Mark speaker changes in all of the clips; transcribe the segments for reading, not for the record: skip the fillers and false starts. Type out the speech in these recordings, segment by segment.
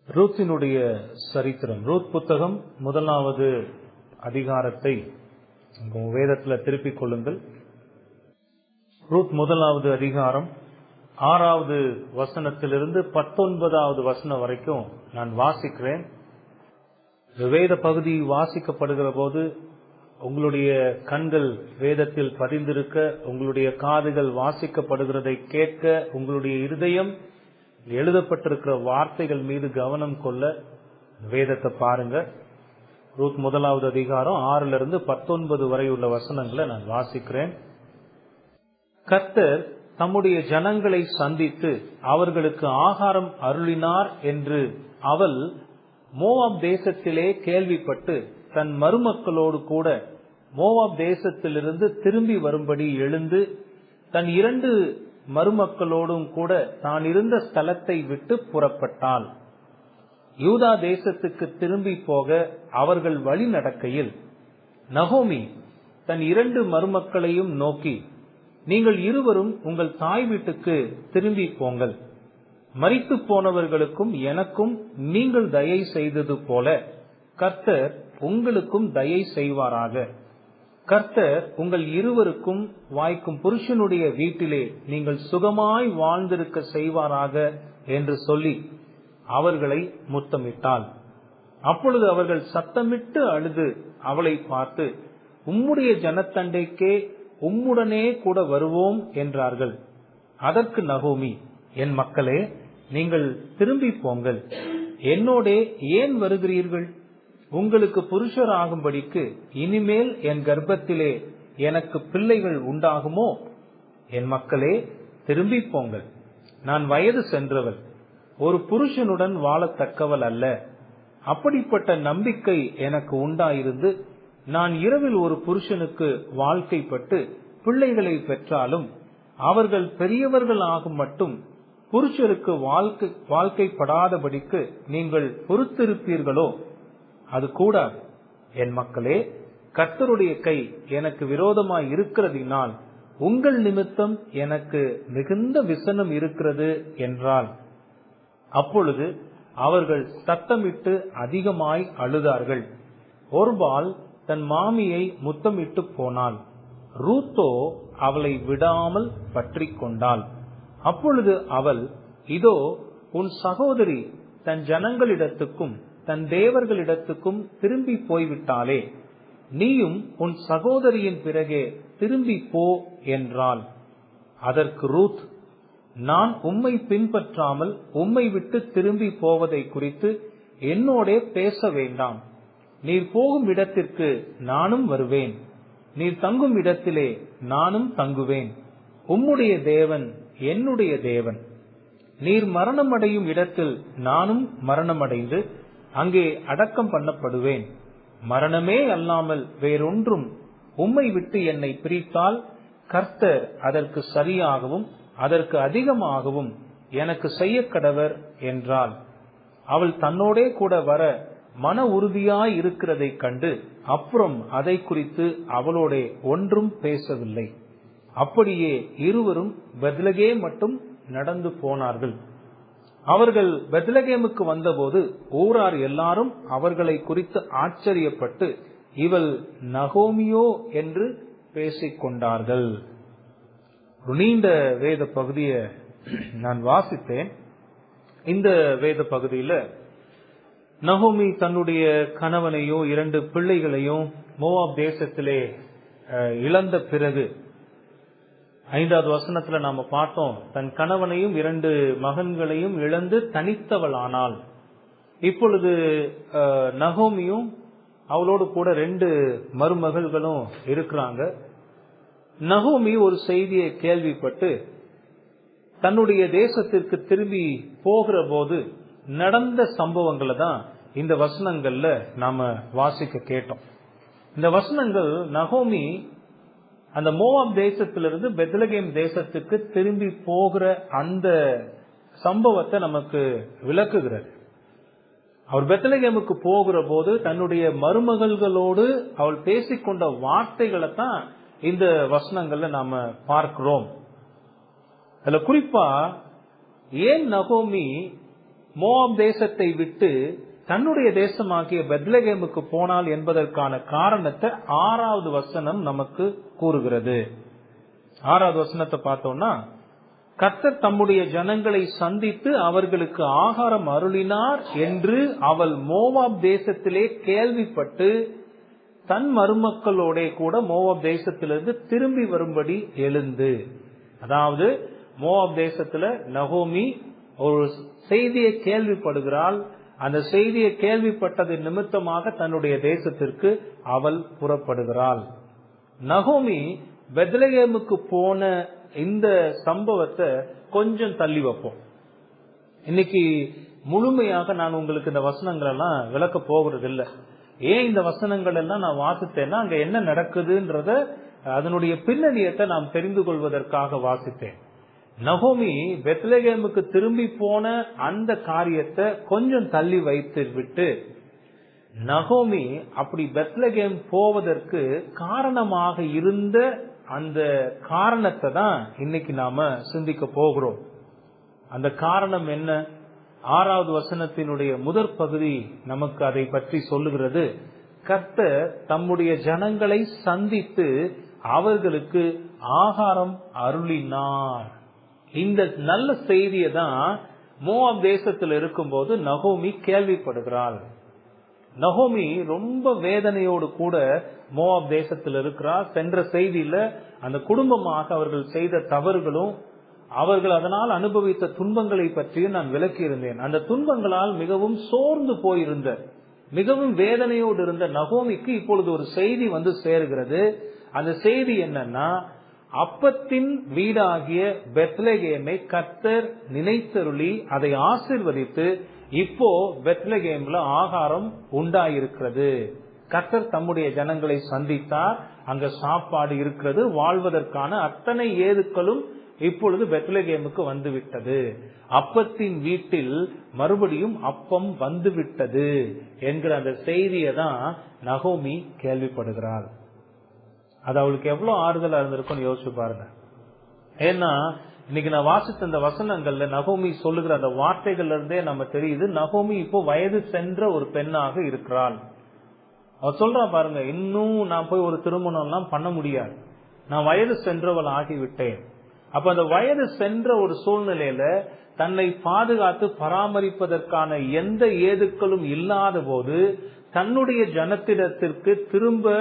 Speaker 1: ரூத்தினுடைய சரித்திரம். ரூத் புத்தகம் 1வது அதிகாரத்தை வேதத்துல திருப்பிக் கொள்ளுங்கள். ரூத் 1வது அதிகாரம் 6வது வசனத்திலிருந்து 19வது வசனம் வரைக்கும் நான் வாசிக்கிறேன். வேத பகுதி வாசிக்கப்படுகிற போது உங்களுடைய கண்கள் வேதத்தில் பதிந்திருக்க, உங்களுடைய காதுகள் வாசிக்கப்படுகிறதை கேட்க, உங்களுடைய இருதயம் எழுதப்பட்டிருக்கிற வார்த்தைகள் மீது கவனம் கொள்ள வேதத்தை பாருங்க. ரூத் 1வது அதிகாரம் 6லிருந்து 19 வரை உள்ள வசனங்களை நான் வாசிக்கிறேன். கர்த்தர் தம்முடைய ஜனங்களை சந்தித்து அவர்களுக்கு ஆகாரம் அருளினார் என்று அவள் மோவாப் தேசத்திலே கேள்விப்பட்டு தன் மருமக்களோடு கூட மோவாப் தேசத்திலிருந்து திரும்பி வரும்படி எழுந்து தன் 2 மருமக்களோடும் கூட தான் இருந்த ஸ்தலத்தை விட்டு புறப்பட்டாள். யூதா தேசத்துக்கு திரும்பி போக அவர்கள் வழி நடக்கையில் நகோமி தன் 2 மருமக்களையும் நோக்கி, நீங்கள் இருவரும் உங்கள் தாய் வீட்டுக்கு திரும்பி போங்கள். மரித்து போனவர்களுக்கும் எனக்கும் நீங்கள் தயை செய்தது போல கர்த்தர் உங்களுக்கும் தயை செய்வாராக. கர்த்தர் உங்கள் இருவருக்கும் வாய்க்கும் புருஷனுடைய வீட்டிலே நீங்கள் சுகமாய் வாழ்ந்திருக்க செய்வாராக என்று சொல்லி அவர்களை முத்தமிட்டாள். அப்பொழுது அவர்கள் சத்தமிட்டு அழுது அவளை பார்த்து, உம்முடைய ஜனத்தண்டைக்கே உம்முடனே கூட வருவோம் என்றார்கள். அதற்கு நகோமி, என் மக்களே, நீங்கள் திரும்பி போங்கள். என்னோடே ஏன் வருகிறீர்கள்? உங்களுக்கு புருஷர் ஆகும்படிக்கு இனிமேல் என் கர்ப்பத்திலே எனக்கு பிள்ளைகள் உண்டாகுமோ? என் மக்களே, திரும்பி போங்கள். நான் வயது சென்றவள், ஒரு புருஷனுடன் வாழத்தக்கவள் அல்ல. அப்படிப்பட்ட நம்பிக்கை எனக்கு உண்டாயிருந்து நான் இரவில் ஒரு புருஷனுக்கு வாழ்க்கைப்பட்டு பிள்ளைகளை பெற்றாலும் அவர்கள் பெரியவர்கள் ஆகும் மட்டும் புருஷருக்கு வாழ்க்கைப்படாதபடிக்கு நீங்கள் பொறுத்திருப்பீர்களோ? அது கூடாது. என் மக்களே, கர்த்தருடைய கை எனக்கு விரோதமாய் இருக்கிறதினால் உங்கள் நிமித்தம் எனக்கு மிகுந்த விசனம் இருக்கிறது என்றால். அப்பொழுது அவர்கள் சத்தமிட்டு அதிகமாய் அழுதார்கள். ஒர்பால் தன் மாமியை முத்தமிட்டு போனாள். ரூத்தோ அவளை விடாமல் பற்றி கொண்டாள். அப்பொழுது அவள், இதோ உன் சகோதரி தன் ஜனங்களிடத்துக்கும் தன் தேவர்களிடத்துக்கும் திரும்பி போய்விட்டாளே, நீயும் உன் சகோதரியின் பிறகே திரும்பி போ என்றாள். அதற்கு ரூத், நான் உம்மை பின்பற்றாமல் உம்மை விட்டு திரும்பி போவதை குறித்து என்னோடே பேச வேண்டாம். நீர் போகும் இடத்திற்கு நானும் வருவேன், நீர் தங்கும் இடத்திலே நானும் தங்குவேன். உம்முடைய தேவன் என்னுடைய தேவன். நீர் மரணமடையும் இடத்தில் நானும் மரணமடைந்து அங்கே அடக்கம் பண்ணப்படுவேன். மரணமே அல்லாமல் வேறொன்றும் உம்மை விட்டு என்னை பிரித்தால் கர்த்தர் அதற்கு சரியாகவும் அதற்கு அதிகமாகவும் எனக்கு செய்ய கடவர் என்றாள். அவள் தன்னோடே கூட வர மன உறுதியாய் இருக்கிறதை கண்டு அப்புறம் அதை குறித்து அவளோட ஒன்றும் பேசவில்லை. அப்படியே இருவரும் பெத்லகேம் மட்டும் நடந்து போனார்கள். அவர்கள் பெத்லகேமுக்கு வந்தபோது ஊரார் எல்லாரும் அவர்களை குறித்து ஆச்சரியப்பட்டு, இவள் நகோமியோ என்று பேசிக்கொண்டார்கள். நீண்ட வேத பகுதியை நான் வாசித்தேன். இந்த வேத பகுதியில நகோமி தன்னுடைய கணவனையும் 2 பிள்ளைகளையும் மோவாப் தேசத்திலே இழந்த பிறகு 5வது வசனத்துல நாம பார்த்தோம், தன் கணவனையும் 2 மகன்களையும் இழந்து தனித்தவளானாள். இப்பொழுது நகோமியும் அவளோடு கூட 2 மருமகள்களும் இருக்கிறாங்க. நகோமி ஒரு செய்தியை கேள்விப்பட்டு தன்னுடைய தேசத்திற்கு திரும்பி போகிற போது நடந்த சம்பவங்களை தான் இந்த வசனங்கள்ல நாம வாசிக்க கேட்டோம். இந்த வசனங்கள் நகோமி அந்த மோவாப் தேசத்திலிருந்து பெத்லகேம் தேசத்துக்கு திரும்பி போகிற அந்த சம்பவத்தை நமக்கு விளக்குகிறது. அவர் பெத்லகேமுக்கு போகிற போது தன்னுடைய மருமகள்களோடு அவள் பேசிக்கொண்ட வார்த்தைகளை தான் இந்த வசனங்கள்ல நாம பார்க்கிறோம். அதுல குறிப்பா ஏன் நகோமி மோவாப் தேசத்தை விட்டு தன்னுடைய தேசமாகிய பெத்லகேமுக்கு போனாள் என்பதற்கான காரணத்தை 6வது வசனம் நமக்கு கூறுகிறது. 6வது வசனத்தை பார்த்தோம்னா, கர்த்தர் தம்முடைய ஜனங்களை சந்தித்து அவர்களுக்கு ஆகாரம் அருளினார் என்று அவள் மோவாப் தேசத்திலே கேள்விப்பட்டு தன் மருமக்களோட கூட மோவாப் தேசத்திலிருந்து திரும்பி வரும்படி எழுந்து. அதாவது மோவாப் தேசத்துல நகோமி ஒரு செய்தியை கேள்விப்படுகிறாள். அந்த செய்தியை கேள்விப்பட்டது நிமித்தமாக தன்னுடைய தேசத்திற்கு அவள் புறப்படுகிறாள். நகோமி பெத்லகேமுக்கு போன இந்த சம்பவத்தை கொஞ்சம் தள்ளி வைப்போம். இன்னைக்கு முழுமையாக நான் உங்களுக்கு இந்த வசனங்கள் எல்லாம் விளக்க போகிறது இல்லை. ஏன் இந்த வசனங்கள் எல்லாம் நான் வாசித்தேன்னா, அங்க என்ன நடக்குதுன்றத அதனுடைய பின்னணியத்தை நாம் தெரிந்து கொள்வதற்காக வாசித்தேன். நகோமி பெத்லகேமுக்கு திரும்பி போன அந்த காரியத்தை கொஞ்சம் தள்ளி வைத்து விட்டு, நகோமி அப்படி பெத்லகேம் போவதற்கு காரணமாக இருந்த அந்த காரணத்தை தான் இன்னைக்கு நாம சிந்திக்க போகிறோம். அந்த காரணம் என்ன? 6வது வசனத்தினுடைய முதற் பகுதி நமக்கு அதை பற்றி சொல்லுகிறது. கர்த்தர் தம்முடைய ஜனங்களை சந்தித்து அவர்களுக்கு ஆகாரம் அருளினார். இந்த நல்ல செய்தியை தான் மோவாப் தேசத்தில் இருக்கும்போது நகோமி கேள்விப்படுகிறாள். நகோமி ரொம்ப வேதனையோடு கூட மோவாப் தேசத்தில் இருக்கிறார். சென்ற செய்தியில அந்த குடும்பமாக அவர்கள் செய்த தவறுகளும் அவர்கள் அதனால் அனுபவித்த துன்பங்களை பற்றியும் நான் விளக்கி இருந்தேன். அந்த துன்பங்களால் மிகவும் சோர்ந்து போயிருந்த, மிகவும் வேதனையோடு இருந்த நகோமிக்கு இப்பொழுது ஒரு செய்தி வந்து சேருகிறது. அந்த செய்தி என்னன்னா, அப்பத்தின் வீடாகிய பெத்லகேமை கர்த்தர் நினைத்தருளி அதை ஆசீர்வதித்து இப்போ பெத்லகேம்ல ஆகாரம் உண்டாயிருக்கிறது. கர்த்தர் தம்முடைய ஜனங்களை சந்தித்தார். அங்க சாப்பாடு இருக்கிறது. வாழ்வதற்கான அத்தனை ஏதுக்களும் இப்பொழுது பெத்லகேமுக்கு வந்துவிட்டது. அப்பத்தின் வீட்டில் மறுபடியும் அப்பம் வந்துவிட்டது என்கிற அந்த செய்தியை தான் நகோமி கேள்விப்படுகிறாள். அது அவளுக்கு எவ்வளவு ஆறுதலா இருந்திருக்கும்னு யோசிச்சு பாருங்க. ஏன்னா இன்னைக்கு நான் வாசித்த அந்த வசனங்கள்ல நகோமி சொல்லுகிற அந்த வார்த்தைகள்ல இருந்தே நம்ம தெரியுது, நகோமி இப்போ வயது சென்ற ஒரு பெண்ணாக இருக்கிறாள். அவ சொல்றா பாருங்க, இன்னும் நான் போய் ஒரு திருமணம் எல்லாம் பண்ண முடியாது, நான் வயது சென்றவள் ஆகிவிட்டேன். அப்ப அந்த வயது சென்ற ஒரு சூழ்நிலையில தன்னை பாதுகாத்து பராமரிப்பதற்கான எந்த ஏதுக்களும் இல்லாத போது தன்னுடைய ஜனத்திடத்திற்கு திரும்ப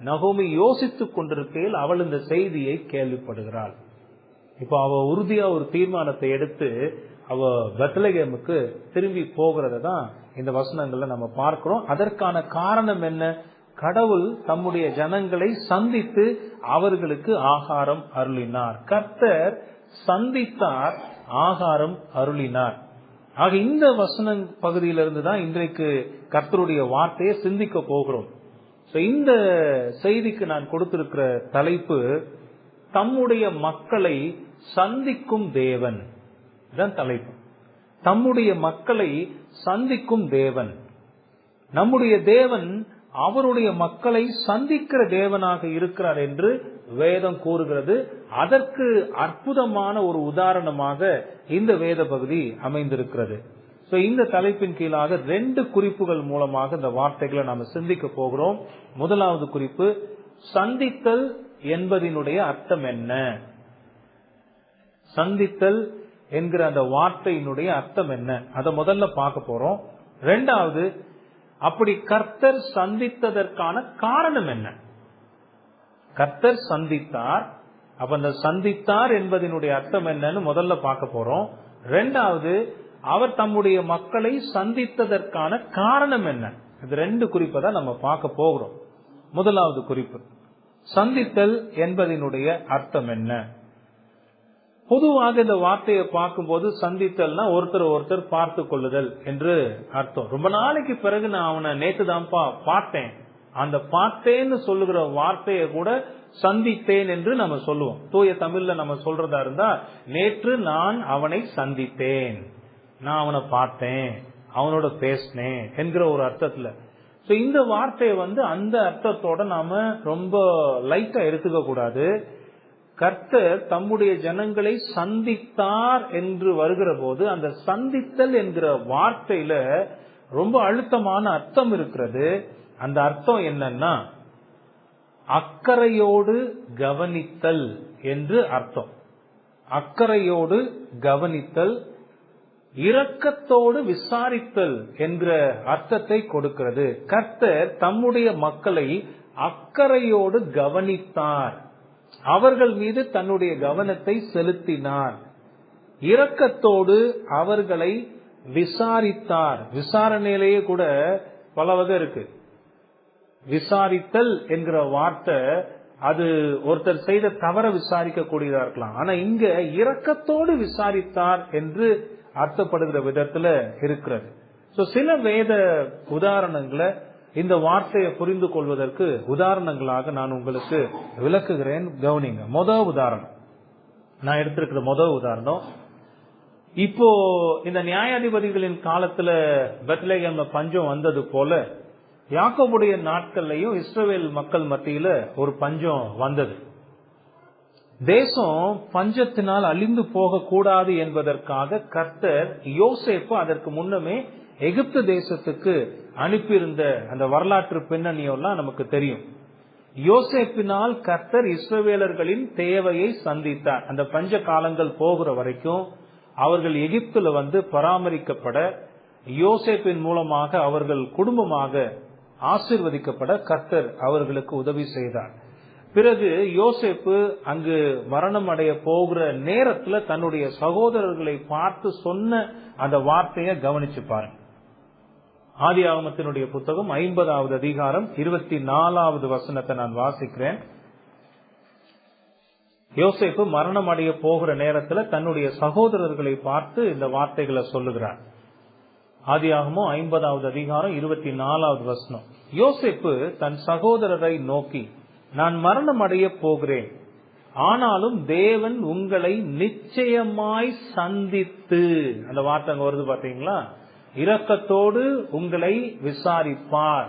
Speaker 1: நகோமி யோசித்துக் கொண்டிருக்கையில் அவள் இந்த செய்தியை கேள்விப்படுகிறாள். இப்ப அவ உறுதியா ஒரு தீர்மானத்தை எடுத்து அவ பெத்லகேமுக்கு திரும்பி போகிறத தான் இந்த வசனங்கள்ல நம்ம பார்க்கிறோம். அதற்கான காரணம் என்ன? கடவுள் தம்முடைய ஜனங்களை சந்தித்து அவர்களுக்கு ஆகாரம் அருளினார். கர்த்தர் சந்தித்தார், ஆகாரம் அருளினார். ஆக இந்த வசன பகுதியிலிருந்து தான் இன்றைக்கு கர்த்தருடைய வார்த்தையை சிந்திக்க போகிறோம். இந்த செய்திக்கு நான் கொடுத்திருக்கிற தலைப்பு, தம்முடைய மக்களை சந்திக்கும் தேவன். இதுதான் தலைப்பு. தம்முடைய மக்களை சந்திக்கும் தேவன். நம்முடைய தேவன் அவருடைய மக்களை சந்திக்கிற தேவனாக இருக்கிறார் என்று வேதம் கூறுகிறது. அதற்கு அற்புதமான ஒரு உதாரணமாக இந்த வேத பகுதி அமைந்திருக்கிறது. இந்த தலைப்பின் கீழாக 2 குறிப்புகள் மூலமாக இந்த வார்த்தைகளை நாம சிந்திக்க போகிறோம். முதலாவது குறிப்பு, சந்தித்தல் என்பதனுடைய அர்த்தம் என்ன? சந்தித்தல் என்கிற அந்த வார்த்தையினுடைய அர்த்தம் என்ன, அதை முதல்ல பார்க்க போறோம். 2வது, அப்படி கர்த்தர் சந்தித்ததற்கான காரணம் என்ன? கர்த்தர் சந்தித்தார், அப்ப அந்த சந்தித்தார் என்பதனுடைய அர்த்தம் என்னன்னு முதல்ல பார்க்க போறோம். 2வது, அவர் தம்முடைய மக்களை சந்தித்ததற்கான காரணம் என்ன? இது 2 குறிப்பை தான் நம்ம பார்க்க போகிறோம். முதலாவது குறிப்பு, சந்தித்தல் என்பதனுடைய அர்த்தம் என்ன? பொதுவாக இந்த வார்த்தையை பார்க்கும்போது சந்தித்தல்னா ஒருத்தர் பார்த்து கொள்ளுதல் என்று அர்த்தம். ரொம்ப நாளைக்கு பிறகு நான் அவனை நேற்று தான்ப்பா பார்த்தேன், அந்த பார்த்தேன்னு சொல்லுகிற வார்த்தையை கூட சந்தித்தேன் என்று நம்ம சொல்லுவோம். தூய தமிழ்ல நம்ம சொல்றதா இருந்தா, நேற்று நான் அவனை சந்தித்தேன், நான் அவனை பார்த்தேன், அவனோட பேசினேன் என்கிற ஒரு அர்த்தத்துல. இந்த வார்த்தையை அந்த அர்த்தத்தோட நாம ரொம்ப லைட்டா எடுத்துக்க கூடாது. கர்த்தர் தம்முடைய ஜனங்களை சந்தித்தார் என்று வருகிற போது அந்த சந்தித்தல் என்கிற வார்த்தையில ரொம்ப அழுத்தமான அர்த்தம் இருக்கிறது. அந்த அர்த்தம் என்னன்னா அக்கறையோடு கவனித்தல் என்று அர்த்தம். அக்கறையோடு கவனித்தல், இரக்கத்தோடு விசாரித்தல் என்கிற அர்த்தத்தை கொடுக்கிறது. கர்த்தர் தம்முடைய மக்களை அக்கறையோடு கவனித்தார், அவர்கள் மீது தன்னுடைய கவனத்தை செலுத்தினார், இரக்கத்தோடு அவர்களை விசாரித்தார். விசாரணையிலேயே கூட பல வகை இருக்கு. விசாரித்தல் என்கிற வார்த்தை அது ஒருத்தர் செய்த தவற விசாரிக்க கூடியதா இருக்கலாம். ஆனா இங்க இரக்கத்தோடு விசாரித்தார் என்று அர்த்தப்படுகிற விதத்துல இருக்கிறது. சில வேத உதாரணங்களை இந்த வார்த்தையை புரிந்து கொள்வதற்கு உதாரணங்களாக நான் உங்களுக்கு விளக்குகிறேன். கவனிங்க. முதல் உதாரணம் நான் எடுத்திருக்கிற முதல் உதாரணம், இப்போ இந்த நியாயாதிபதிகளின் காலத்துல பெத்லகேம்ல பஞ்சம் வந்தது போல யாக்கோபுடைய நாட்கள்லயும் இஸ்ரவேல் மக்கள் மத்தியில ஒரு பஞ்சம் வந்தது. தேசம் பஞ்சத்தினால் அழிந்து போக கூடாது என்பதற்காக கர்த்தர் யோசேப்பு அதற்கு முன்னமே எகிப்து தேசத்துக்கு அனுப்பியிருந்த அந்த வரலாற்று பின்னணியெல்லாம் நமக்கு தெரியும். யோசேப்பினால் கர்த்தர் இஸ்ரவேலர்களின் தேவையை சந்தித்தார். அந்த பஞ்ச காலங்கள் போகிற வரைக்கும் அவர்கள் எகிப்துல பராமரிக்கப்பட, யோசேப்பின் மூலமாக அவர்கள் குடும்பமாக ஆசீர்வதிக்கப்பட கர்த்தர் அவர்களுக்கு உதவி செய்தார். பிறகு யோசேப்பு அங்கு மரணம் அடைய போகிற நேரத்துல தன்னுடைய சகோதரர்களை பார்த்து சொன்ன அந்த வார்த்தையை கவனிச்சு பாருங்க. ஆதியாகமத்தினுடைய புத்தகம் 50வது அதிகாரம் 24வது வசனத்தை நான் வாசிக்கிறேன். யோசேப்பு மரணம் அடைய போகிற நேரத்துல தன்னுடைய சகோதரர்களை பார்த்து இந்த வார்த்தைகளை சொல்லுகிறார். ஆதியாகமம் 50வது அதிகாரம் 24வது வசனம். யோசேப்பு தன் சகோதரரை நோக்கி, நான் மரணம் அடைய போகிறேன், ஆனாலும் தேவன் உங்களை நிச்சயமாய் சந்தித்து, அந்த வார்த்தை அங்க வருது பாத்தீங்களா, இரக்கத்தோடு உங்களை விசாரிப்பார்,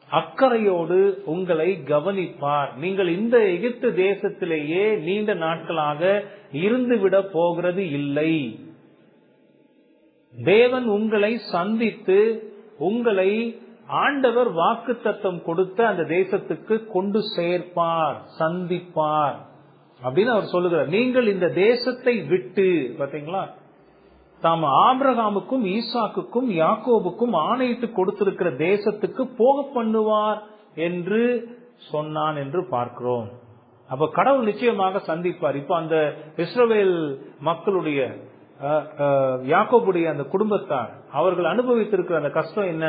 Speaker 1: அக்கறையோடு உங்களை கவனிப்பார். நீங்கள் இந்த எகிப்து தேசத்திலேயே நீண்ட நாட்களாக இருந்துவிட போகிறது இல்லை. தேவன் உங்களை சந்தித்து உங்களை ஆண்டவர் வாக்குத்தத்தம் கொடுத்த அந்த தேசத்துக்கு கொண்டு சேர்ப்பார், சந்திப்பார் அப்படின்னு அவர் சொல்லுகிறார். நீங்கள் இந்த தேசத்தை விட்டு, பாத்தீங்களா, தாம் ஆபிரகாமுக்கும் ஈசாக்குக்கும் யாக்கோபுக்கும் ஆணையிட்டு கொடுத்திருக்கிற தேசத்துக்கு போக பண்ணுவார் என்று சொன்னான் என்று பார்க்கிறோம். அப்ப கடவுள் நிச்சயமாக சந்திப்பார். இப்ப அந்த இஸ்ரவேல் மக்களுடைய யாக்கோபுடைய அந்த குடும்பத்தார் அவர்கள் அனுபவித்திருக்கிற அந்த கஷ்டம் என்ன?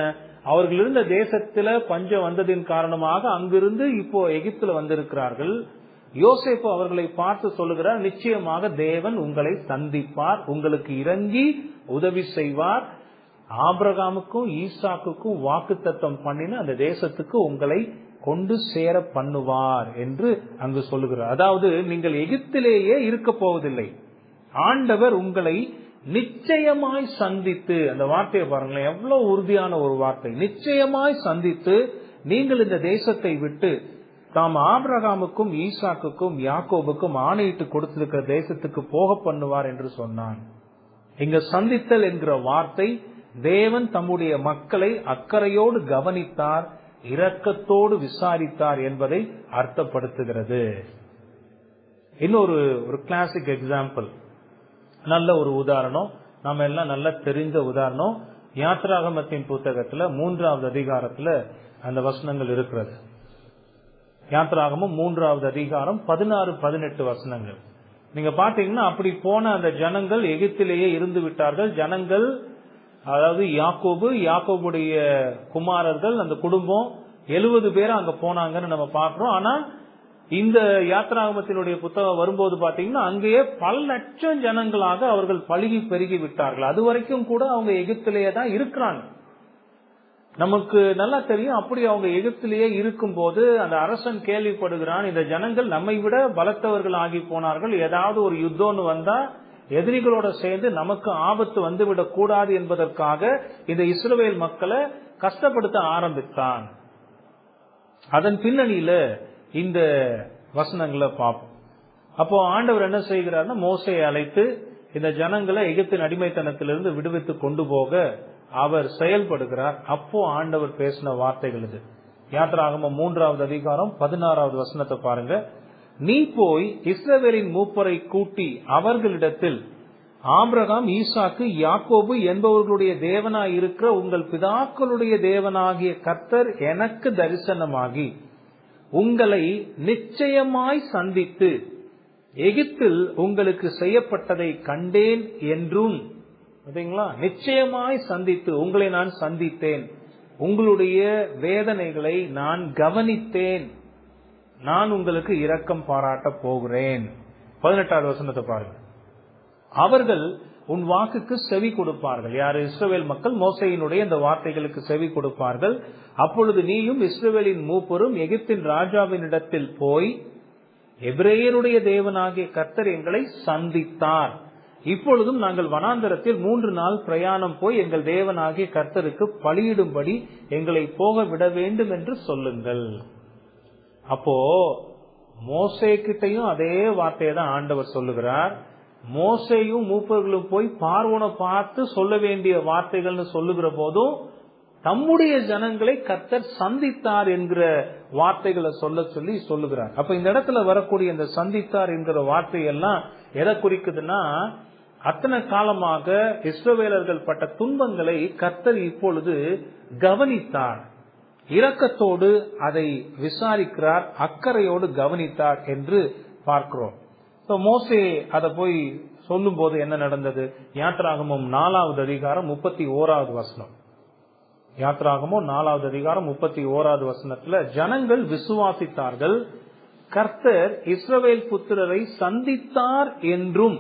Speaker 1: அவர்கள் இருந்த தேசத்துல பஞ்சம் வந்ததின் காரணமாக அங்கிருந்து இப்போ எகிப்துல வந்திருக்கிறார்கள். யோசேப்பு அவர்களை பார்த்து சொல்லுகிறார், நிச்சயமாக தேவன் உங்களை சந்திப்பார், உங்களுக்கு இறங்கி உதவி செய்வார், ஆபிரகாமுக்கும் ஈசாக்குக்கும் வாக்குத்தத்தம் பண்ணின அந்த தேசத்துக்கு உங்களை கொண்டு சேர பண்ணுவார் என்று அங்கு சொல்லுகிறார். அதாவது நீங்கள் எகிப்திலேயே இருக்க போவதில்லை, ஆண்டவர் உங்களை நிச்சயமாய் சந்தித்து, அந்த வார்த்தையை பாருங்களேன், எவ்வளவு உறுதியான ஒரு வார்த்தை. நிச்சயமாய் சந்தித்து நீங்கள் இந்த தேசத்தை விட்டு தாம் ஆபிரகாமுக்கும் ஈசாக்குக்கும் யாக்கோபுக்கும் ஆணையிட்டு கொடுத்திருக்கிற தேசத்துக்கு போக பண்ணுவார் என்று சொன்னான். இங்க சந்தித்தல் என்கிற வார்த்தை தேவன் தம்முடைய மக்களை அக்கறையோடு கவனித்தார், இரக்கத்தோடு விசாரித்தார் என்பதை அர்த்தப்படுத்துகிறது. இன்னொரு கிளாசிக் எக்ஸாம்பிள், நல்ல ஒரு உதாரணம், நம்ம எல்லாம் நல்லா தெரிந்த உதாரணம். யாத்ராகமத்தின் புத்தகத்துல 3வது அதிகாரத்துல அந்த வசனங்கள் இருக்கிறது. யாத்ராகமம் 3வது அதிகாரம் 16-18 வசனங்கள். நீங்க பாத்தீங்கன்னா, அப்படி போன அந்த ஜனங்கள் எகிப்திலேயே இருந்து விட்டார்கள். ஜனங்கள், அதாவது யாக்கோபுடைய குமாரர்கள், அந்த குடும்பம் 70 பேர் அங்க போனாங்கன்னு நம்ம பாக்குறோம். ஆனா இந்த யாத்ராகமத்தினுடைய புத்தகம் வரும்போது பாத்தீங்கன்னா அங்கேயே பல லட்சம் ஜனங்களாக அவர்கள் பழுகி பெருகி விட்டார்கள். அது வரைக்கும் கூட அவங்க எகிப்திலேயே தான் இருக்கிறாங்க. நமக்கு நல்லா தெரியும், அப்படி அவங்க எகிப்திலேயே இருக்கும் போது அந்த அரசன் கேள்விப்படுகிறான், இந்த ஜனங்கள் நம்மை விட பலத்தவர்கள் ஆகி போனார்கள், ஏதாவது ஒரு யுத்தம்னு வந்தா எதிரிகளோட சேர்ந்து நமக்கு ஆபத்து வந்துவிடக் கூடாது என்பதற்காக இந்த இஸ்ரவேல் மக்களை கஷ்டப்படுத்த ஆரம்பித்தான். அதன் பின்னணியில இந்த வசனங்களை பார்ப்போம். அப்போ ஆண்டவர் என்ன செய்கிறார்னா, மோசேயை அழைத்து இந்த ஜனங்களை எகிப்தின் அடிமைத்தனத்திலிருந்து விடுவித்து கொண்டு போக அவர் செயல்படுகிறார். அப்போ ஆண்டவர் பேசின வார்த்தைகள் இது. யாத்திராகமம் 3வது அதிகாரம் 16வது வசனத்தை பாருங்க. நீ போய் இஸ்ரவேலின் மூப்பரை கூட்டி அவர்களிடத்தில், ஆபிரகாம், ஈசாக்கு, யாக்கோபு என்பவர்களுடைய தேவனாய் இருக்கிற உங்கள் பிதாக்களுடைய தேவனாகிய கர்த்தர் எனக்கு தரிசனமாகி உங்களை நிச்சயமாய் சந்தித்து எகிப்தில் உங்களுக்கு செய்யப்பட்டதை கண்டேன் என்றும், நிச்சயமாய் சந்தித்து உங்களை நான் சந்தித்தேன், உங்களுடைய வேதனைகளை நான் கவனித்தேன், நான் உங்களுக்கு இரக்கம் பாராட்ட போகிறேன். 18வது வசனத்தை பாருங்க. அவர்கள் உன் வாக்குக்கு செவி கொடுப்பார்கள். யாரு? இஸ்ரவேல் மக்கள் மோசேயினுடைய இந்த வார்த்தைகளுக்கு செவி கொடுப்பார்கள். அப்பொழுது நீயும் இஸ்ரவேலின் மூப்பரும் எகிப்தின் ராஜாவினிடத்தில் போய், எபிரேயருடைய தேவனாகிய கர்த்தர் எங்களை சந்தித்தார், இப்பொழுதும் நாங்கள் வனாந்தரத்தில் 3 நாள் பிரயாணம் போய் எங்கள் தேவனாகிய கர்த்தருக்கு பலியிடும்படி எங்களை போக விட வேண்டும் என்று சொல்லுங்கள். அப்போ மோசே கிட்டையும் அதே வார்த்தையை தான் ஆண்டவர் சொல்லுகிறார். மோசேயும் மூப்பர்களும் போய் பார்வோனை பார்த்து சொல்ல வேண்டிய வார்த்தைகள்னு சொல்லுகிற போதும் தம்முடைய ஜனங்களை கர்த்தர் சந்தித்தார் என்கிற வார்த்தைகளை சொல்லி சொல்லுகிறார். அப்ப இந்த இடத்துல வரக்கூடிய இந்த சந்தித்தார் என்கிற வார்த்தையெல்லாம் எதை குறிக்குதுன்னா, அத்தனை காலமாக இஸ்ரவேலர்கள் பட்ட துன்பங்களை கர்த்தர் இப்பொழுது கவனித்தார், இரக்கத்தோடு அதை விசாரிக்கிறார், அக்கறையோடு கவனித்தார் என்று பார்க்கிறோம். மோசே அதை போய் சொல்லும் போது என்ன நடந்தது? யாத்திராகமம் 4வது அதிகாரம் 31வது வசனம். யாத்திராகமம் 4வது அதிகாரம் 31வது வசனத்துல, ஜனங்கள் விசுவாசித்தார்கள், கர்த்தர் இஸ்ரவேல் புத்திரரை சந்தித்தார் என்றும்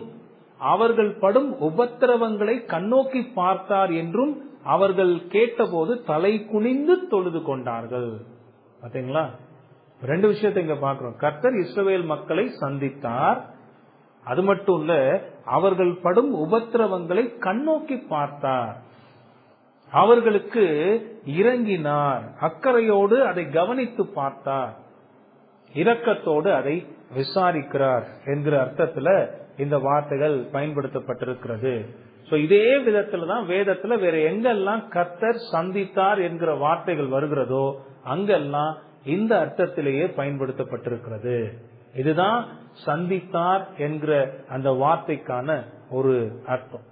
Speaker 1: அவர்கள் படும் உபத்திரவங்களை கண்ணோக்கி பார்த்தார் என்றும் அவர்கள் கேட்டபோது தலை குனிந்து தொழுது கொண்டார்கள். பாத்தீங்களா? 2 விஷயத்தை இங்க பார்க்கிறோம். கர்த்தர் இஸ்ரவேல் மக்களை சந்தித்தார், அது மட்டும் இல்ல, அவர்கள் படும் உபத்திரவங்களை கண்ணோக்கி பார்த்தார், அவர்களுக்கு இறங்கினார், அக்கறையோடு அதை கவனித்து பார்த்தார், இரக்கத்தோடு அதை விசாரிக்கிறார் என்கிற அர்த்தத்துல இந்த வார்த்தைகள் பயன்படுத்தப்பட்டிருக்கிறது. இதே விதத்துல தான் வேதத்துல வேற எங்கெல்லாம் கர்த்தர் சந்தித்தார் என்கிற வார்த்தைகள் வருகிறதோ அங்கெல்லாம் இந்த அர்த்தத்திலேயே பயன்படுத்தப்பட்டிருக்கிறது. இதுதான் சந்தித்தார் என்கிற அந்த வார்த்தைக்கான ஒரு அர்த்தம்.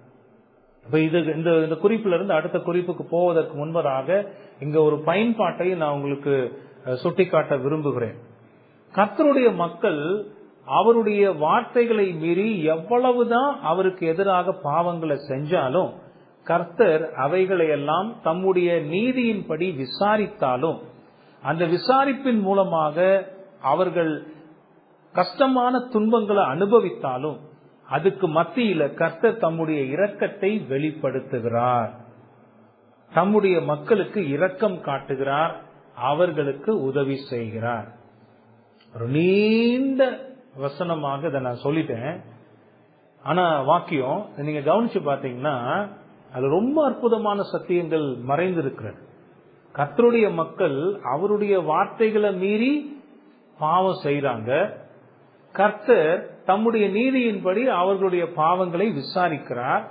Speaker 1: இந்த குறிப்பில இருந்து அடுத்த குறிப்புக்கு போவதற்கு முன்பதாக இங்க ஒரு பயன்பாட்டை நான் உங்களுக்கு சுட்டிக்காட்ட விரும்புகிறேன். கர்த்தருடைய மக்கள் அவருடைய வார்த்தைகளை மீறி எவ்வளவுதான் அவருக்கு எதிராக பாவங்களை செஞ்சாலும், கர்த்தர் அவைகளை எல்லாம் தம்முடைய நீதியின்படி விசாரித்தாலும், அந்த விசாரிப்பின் மூலமாக அவர்கள் கஷ்டமான துன்பங்களை அனுபவித்தாலும், அதுக்கு மத்தியில கர்த்தர் தம்முடைய இரக்கத்தை வெளிப்படுத்துகிறார், தம்முடைய மக்களுக்கு இரக்கம் காட்டுகிறார், அவர்களுக்கு உதவி செய்கிறார். ஒரு நீண்ட வசனமாக இதை நான் சொல்லிட்டேன். ஆனா வாக்கியம் நீங்க கவனிச்சு பாத்தீங்கன்னா அது ரொம்ப அற்புதமான சத்தியங்கள் மறைந்திருக்கிறது. கர்த்தருடைய மக்கள் அவருடைய வார்த்தைகளை மீறி பாவம் செய்றாங்க. கர்த்தர் தம்முடைய நீதியின்படி அவர்களுடைய பாவங்களை விசாரிக்கிறார்.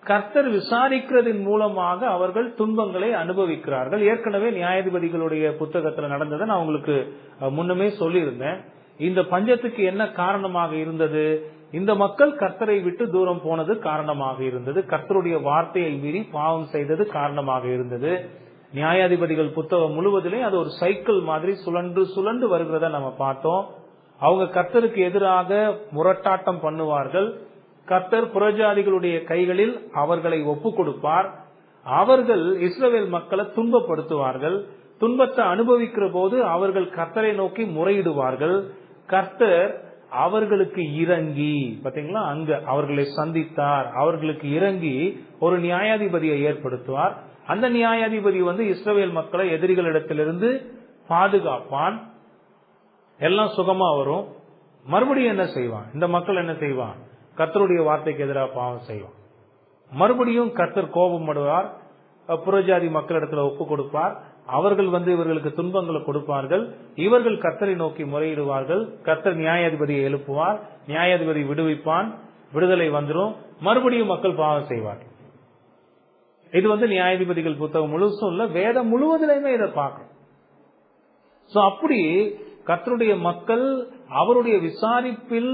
Speaker 1: கர்த்தர் விசாரிக்கிறதின் மூலமாக அவர்கள் துன்பங்களை அனுபவிக்கிறார்கள். ஏற்கனவே நியாயாதிபதிகளுடைய புத்தகத்துல நடந்ததை நான் உங்களுக்கு முன்னமே சொல்லியிருந்தேன். இந்த பஞ்சத்துக்கு என்ன காரணமாக இருந்தது? இந்த மக்கள் கர்த்தரை விட்டு தூரம் போனது காரணமாக இருந்தது. கர்த்தருடைய வார்த்தையை மீறி பாவம் செய்தது காரணமாக இருந்தது. நியாயாதிபதிகள் புத்தகம் முழுவதிலே அது ஒரு சைக்கிள் மாதிரி சுழன்று வருகிறத நம்ம பார்த்தோம். அவங்க கர்த்தருக்கு எதிராக முரட்டாட்டம் பண்ணுவார்கள். கர்த்தர் புறஜாதிகளுடைய கைகளில் அவர்களை ஒப்பு கொடுப்பார். அவர்கள் இஸ்ரவேல் மக்களை துன்பப்படுத்துவார்கள். துன்பத்தை அனுபவிக்கிற போது அவர்கள் கர்த்தரை நோக்கி முறையிடுவார்கள். கர்த்தர் அவர்களுக்கு இறங்கி, பாத்தீங்களா, அங்க அவர்களை சந்தித்தார், அவர்களுக்கு இறங்கி ஒரு நியாயாதிபதியை ஏற்படுத்துவார். அந்த நியாயாதிபதி இஸ்ரவேல் மக்களை எதிரிகளிடத்திலிருந்து பாதுகாப்பான். எல்லாம் சுகமா வரும். மறுபடியும் என்ன செய்வான்? இந்த மக்கள் என்ன செய்வான்? கர்த்தருடைய வார்த்தைக்கு எதிராக பாவம் செய்வான். மறுபடியும் கர்த்தர் கோபம் படுவார், புறஜாதி மக்களிடத்துல ஒப்பு கொடுப்பார். அவர்கள் இவர்களுக்கு துன்பங்களை கொடுப்பார்கள். இவர்கள் கர்த்தரை நோக்கி முறையிடுவார்கள். கர்த்தர் நியாயாதிபதியை எழுப்புவார். நியாயாதிபதி விடுவிப்பான். விடுதலை வந்துடும். மறுபடியும் மக்கள் பாவம் செய்வார்கள். இது நியாயாதிபதிகள் புத்தகம் முழுசும் இல்ல, வேதம் முழுவதிலுமே இதை பார்க்கணும். அப்படி கர்த்தருடைய மக்கள் அவருடைய விசாரிப்பில்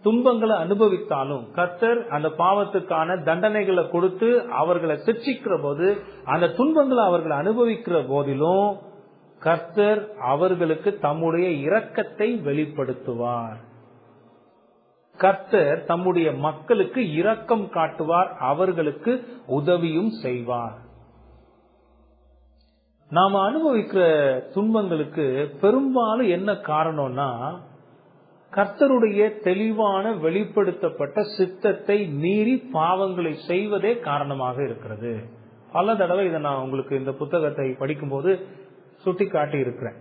Speaker 1: துன்பங்களை அனுபவித்தாலும் கர்த்தர் அந்த பாவத்துக்கான தண்டனைகளை கொடுத்து அவர்களை சிட்சிக்கிற போது, அந்த துன்பங்களை அவர்கள் அனுபவிக்கிற போதிலும் கர்த்தர் அவர்களுக்கு தம்முடைய இரக்கத்தை வெளிப்படுத்துவார். கர்த்தர் தம்முடைய மக்களுக்கு இரக்கம் காட்டுவார். அவர்களுக்கு உதவியும் செய்வார். நாம அனுபவிக்கிற துன்பங்களுக்கு பெரும்பாலும் என்ன காரணம்னா, கர்த்தருடைய தெளிவான வெளிப்படுத்தப்பட்ட சித்தத்தை மீறி பாவங்களை செய்வதே காரணமாக இருக்கிறது. பல தடவை இதை நான் உங்களுக்கு இந்த புத்தகத்தை படிக்கும்போது சுட்டி காட்டி இருக்கிறேன்.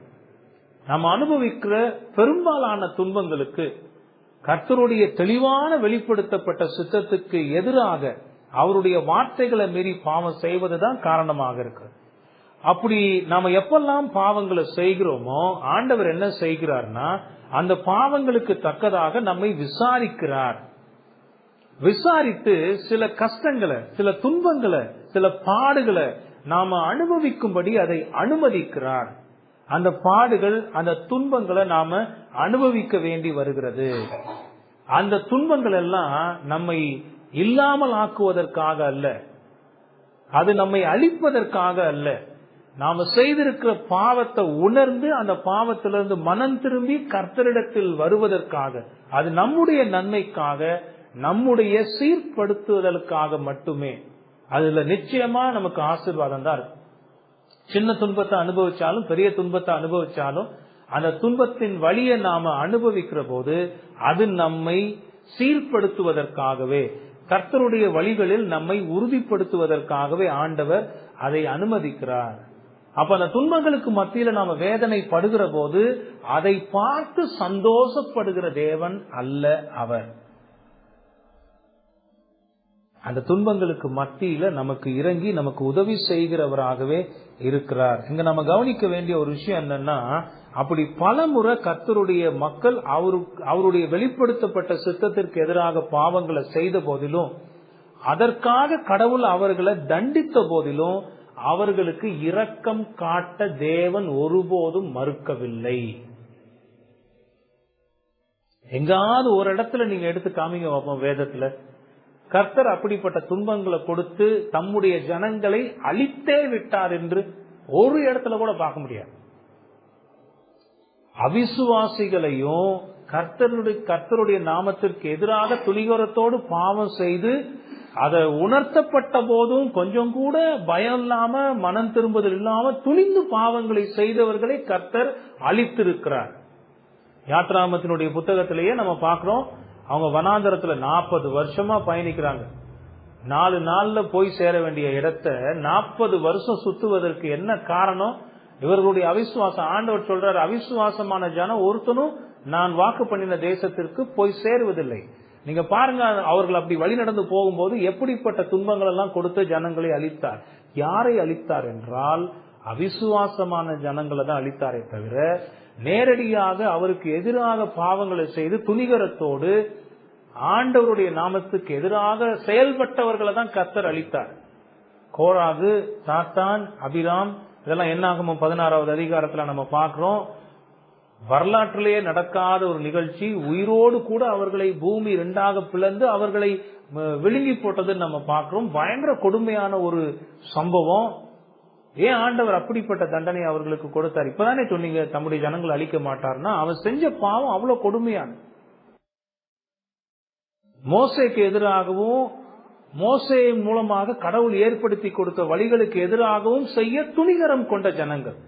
Speaker 1: நாம் அனுபவிக்கிற பெரும்பாலான துன்பங்களுக்கு கர்த்தருடைய தெளிவான வெளிப்படுத்தப்பட்ட சித்தத்துக்கு எதிராக அவருடைய வார்த்தைகளை மீறி பாவம் செய்வதுதான் காரணமாக இருக்கிறது. அப்படி நாம எப்பெல்லாம் பாவங்களை செய்கிறோமோ ஆண்டவர் என்ன செய்கிறார்னா, அந்த பாவங்களுக்கு தக்கதாக நம்மை விசாரிக்கிறார். விசாரித்து சில கஷ்டங்களை, சில துன்பங்களை, சில பாடுகளை நாம அனுபவிக்கும்படி அதை அனுமதிக்கிறார். அந்த பாடுகள், அந்த துன்பங்களை நாம அனுபவிக்க வேண்டி வருகிறது. அந்த துன்பங்கள் எல்லாம் நம்மை இல்லாமல் ஆக்குவதற்காக அல்ல, அது நம்மை அழிப்பதற்காக அல்ல. நாம செய்திருக்கிற பாவத்தை உணர்ந்து அந்த பாவத்திலிருந்து மனம் திரும்பி கர்த்தரிடத்தில் வருவதற்காக, அது நம்முடைய நன்மைக்காக, நம்முடைய சீர்படுத்துவதற்காக மட்டுமே. அதுல நிச்சயமா நமக்கு ஆசீர்வாதம் தான் இருக்கு. சின்ன துன்பத்தை அனுபவிச்சாலும் பெரிய துன்பத்தை அனுபவிச்சாலும் அந்த துன்பத்தின் வழியை நாம அனுபவிக்கிற போது அது நம்மை சீர்படுத்துவதற்காகவே, கர்த்தருடைய வழிகளில் நம்மை உறுதிப்படுத்துவதற்காகவே ஆண்டவர் அதை அனுமதிக்கிறார். அப்ப அந்த துன்பங்களுக்கு மத்தியில நாம வேதனை படுகிற போது அதை பார்த்து சந்தோஷப்படுகிற தேவன் அல்ல அவர். அந்த துன்பங்களுக்கு மத்தியில நமக்கு இறங்கி நமக்கு உதவி செய்கிறவராகவே இருக்கிறார். இங்க நம்ம கவனிக்க வேண்டிய ஒரு விஷயம் என்னன்னா, அப்படி பல முறை கர்த்தருடைய மக்கள் அவருடைய வெளிப்படுத்தப்பட்ட சித்தத்திற்கு எதிராக பாவங்களை செய்த போதிலும், அதற்காக கடவுள் அவர்களை தண்டித்த போதிலும் அவர்களுக்கு இரக்கம் காட்ட தேவன் ஒருபோதும் மறுக்கவில்லை. எங்காவது ஒரு இடத்துல நீங்க எடுத்து காமிங்க பார்ப்போம் வேதத்துல கர்த்தர் அப்படிப்பட்ட துன்பங்களை கொடுத்து தம்முடைய ஜனங்களை அழித்தே விட்டார் என்று ஒரு இடத்துல கூட பார்க்க முடியாது. அவிசுவாசிகளையும் கர்த்தருடைய நாமத்திற்கு எதிராக துணிகரத்தோடு பாவம் செய்து அதை உணர்த்தப்பட்ட போதும் கொஞ்சம் கூட பயம் இல்லாம, மனம் திரும்புதல் இல்லாம துணிந்து பாவங்களை செய்தவர்களை கர்த்தர் அழித்திருக்கிறார். யாத்ராமத்தினுடைய புத்தகத்திலேயே நம்ம பார்க்கிறோம், அவங்க வனாந்தரத்துல 40 வருஷமா பயணிக்கிறாங்க. 4 நாள்ல போய் சேர வேண்டிய இடத்தை 40 வருஷம் சுத்துவதற்கு என்ன காரணம்? இவர்களுடைய அவிசுவாசம். ஆண்டவர் சொல்றாரு, அவிசுவாசமான ஜனம் ஒருத்தனும் நான் வாக்கு பண்ணின தேசத்திற்கு போய் சேருவதில்லை. நீங்க பாருங்க, அவர்கள் அப்படி வழி நடந்து போகும்போது எப்படிப்பட்ட துன்பங்கள் எல்லாம் கொடுத்து ஜனங்களை அழித்தார். யாரை அழித்தார் என்றால் அவிசுவாசமான ஜனங்களை தான் அழித்தாரே தவிர நேரடியாக அவருக்கு எதிராக பாவங்களை செய்து துணிகரத்தோடு ஆண்டவருடைய நாமத்துக்கு எதிராக செயல்பட்டவர்களை தான் கர்த்தர் அழித்தார். கோராகு, சாத்தான், அபிராம், இதெல்லாம் என்னாகும் 16வது அதிகாரத்துல நம்ம பார்க்கிறோம். வரலாற்றிலேயே நடக்காத ஒரு நிகழ்ச்சி. உயிரோடு கூட அவர்களை பூமி 2ஆக பிளந்து அவர்களை விழுங்கி போட்டதுன்னு நம்ம பார்க்கிறோம். பயங்கர கொடுமையான ஒரு சம்பவம். ஏன் ஆண்டவர் அப்படிப்பட்ட தண்டனை அவர்களுக்கு கொடுத்தார்? இப்பதானே சொன்னீங்க தம்முடைய ஜனங்களை அழிக்க மாட்டார்னா, அவன் செஞ்ச பாவம் அவ்வளவு கொடுமையான. மோசேக்கு எதிராகவும் மோசே மூலமாக கடவுள் ஏற்படுத்தி கொடுத்த வழிகளுக்கு எதிராகவும் செய்ய துணிகரம் கொண்ட ஜனங்கள்.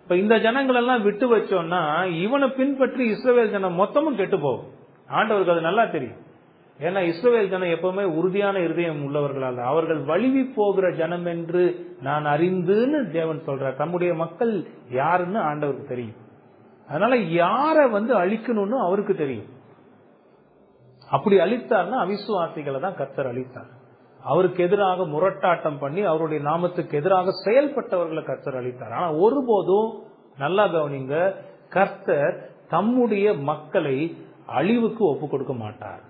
Speaker 1: இப்ப இந்த ஜனங்கள் எல்லாம் விட்டு வச்சோம்னா இவனை பின்பற்றி இஸ்ரவேல் ஜனம் மொத்தமும் கெட்டு போகும். ஆண்டவருக்கு அது நல்லா தெரியும். ஏன்னா இஸ்ரவேல் ஜனம் எப்பவுமே உறுதியான இருதயம் உள்ளவர்கள் அல்ல, அவர்கள் வலிவி போகிற ஜனம் என்று நான் அறிந்துன்னு தேவன் சொல்றார். தம்முடைய மக்கள் யாருன்னு ஆண்டவருக்கு தெரியும். அதனால யார அழிக்கணும்னு அவருக்கு தெரியும். அப்படி அழித்தார்னா அவிசுவாசிகளை தான் கர்த்தர் அழித்தார். அவருக்கு எதிராக முரட்டாட்டம் பண்ணி அவருடைய நாமத்துக்கு எதிராக செயல்பட்டவர்களை கர்த்தர் அழித்தார். ஆனா ஒருபோதும் நல்லா கவனிங்க, கர்த்தர் தம்முடைய மக்களை அழிவுக்கு ஒப்பு கொடுக்க மாட்டார்.